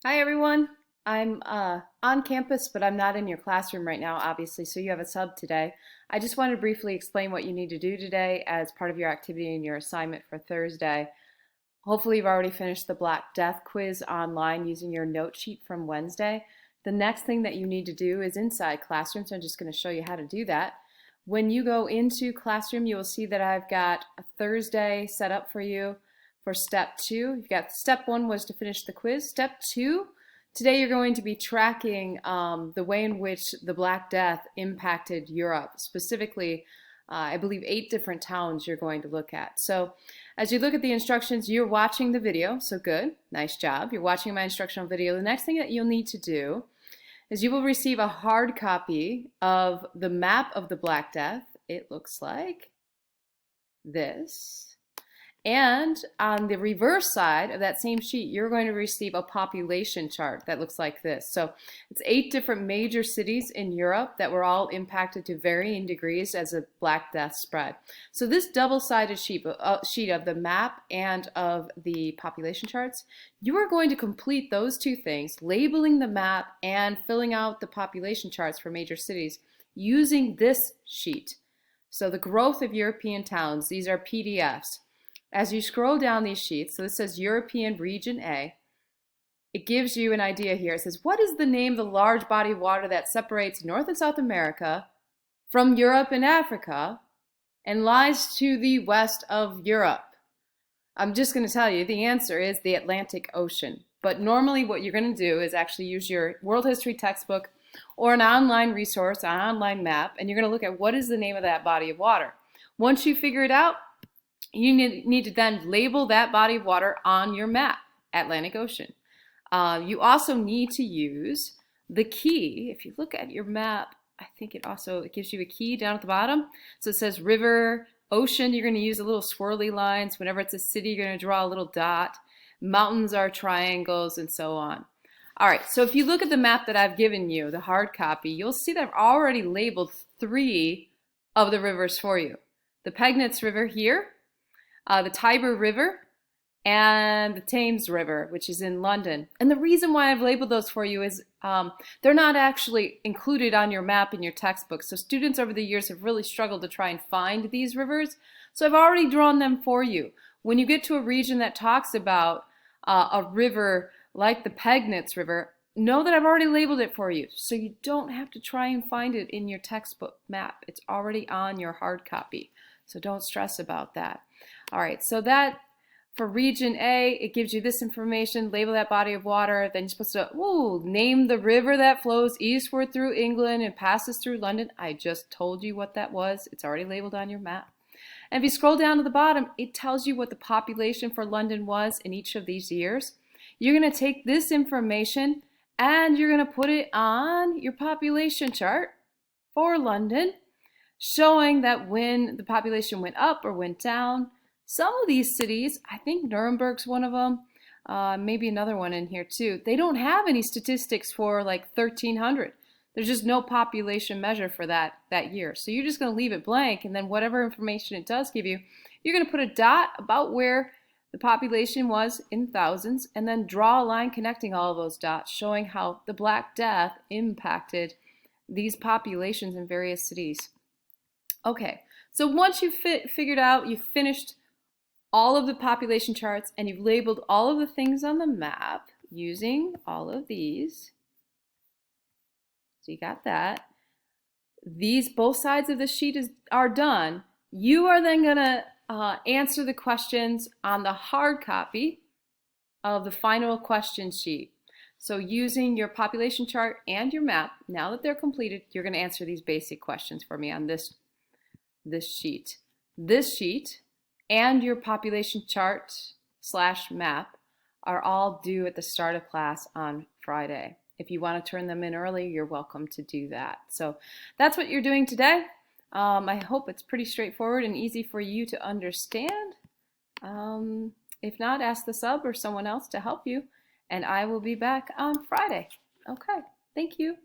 Hi everyone. I'm on campus, but I'm not in your classroom right now, obviously, so you have a sub today. I just want to briefly explain what you need to do today as part of your activity and your assignment for Thursday. Hopefully you've already finished the Black Death quiz online using your note sheet from Wednesday. The next thing that you need to do is inside Classroom, so I'm just going to show you how to do that. When you go into Classroom, you will see that I've got a Thursday set up for you for step 2. You've got step 1 was to finish the quiz. Step 2, today you're going to be tracking the way in which the Black Death impacted Europe. Specifically, I believe 8 different towns you're going to look at. So as you look at the instructions, you're watching the video, so good, nice job. You're watching my instructional video. The next thing that you'll need to do is you will receive a hard copy of the map of the Black Death. It looks like this. And on the reverse side of that same sheet, you're going to receive a population chart that looks like this. So it's 8 different major cities in Europe that were all impacted to varying degrees as the Black Death spread. So this double-sided sheet of the map and of the population charts, you are going to complete those two things, labeling the map and filling out the population charts for major cities using this sheet. So the growth of European towns, these are PDFs. As you scroll down these sheets, so this says European Region A, it gives you an idea here. It says, what is the name of the large body of water that separates North and South America from Europe and Africa and lies to the west of Europe? I'm just going to tell you the answer is the Atlantic Ocean. But normally what you're going to do is actually use your world history textbook or an online resource, an online map, and you're going to look at what is the name of that body of water. Once you figure it out, you need to then label that body of water on your map, Atlantic Ocean. You also need to use the key. If you look at your map, I think it gives you a key down at the bottom. So it says river, ocean, you're going to use the little swirly lines. Whenever it's a city, you're going to draw a little dot. Mountains are triangles and so on. All right, so if you look at the map that I've given you, the hard copy, you'll see that I've already labeled 3 of the rivers for you. The Pegnitz River here, the Tiber River, and the Thames River, which is in London. And the reason why I've labeled those for you is they're not actually included on your map in your textbook. So students over the years have really struggled to try and find these rivers. So I've already drawn them for you. When you get to a region that talks about a river like the Pegnitz River, know that I've already labeled it for you. So you don't have to try and find it in your textbook map. It's already on your hard copy. So don't stress about that. All right, so that for region A, it gives you this information, label that body of water, then you're supposed to name the river that flows eastward through England and passes through London. I just told you what that was. It's already labeled on your map. And if you scroll down to the bottom, it tells you what the population for London was in each of these years. You're going to take this information and you're going to put it on your population chart for London, showing that when the population went up or went down. Some of these cities, I think Nuremberg's one of them, maybe another one in here too, they don't have any statistics for like 1300. There's just no population measure for that year. So you're just going to leave it blank, and then whatever information it does give you, you're going to put a dot about where the population was in thousands, and then draw a line connecting all of those dots, showing how the Black Death impacted these populations in various cities. Okay, so once you've figured out, you've finished all of the population charts and you've labeled all of the things on the map using all of these. So you got that. These, both sides of the sheet are done. You are then gonna answer the questions on the hard copy of the final question sheet. So using your population chart and your map, now that they're completed, you're gonna answer these basic questions for me on this sheet. This sheet and your population chart / map are all due at the start of class on Friday. If you want to turn them in early, you're welcome to do that. So that's what you're doing today. I hope it's pretty straightforward and easy for you to understand. If not, ask the sub or someone else to help you, and I will be back on Friday. Okay, thank you.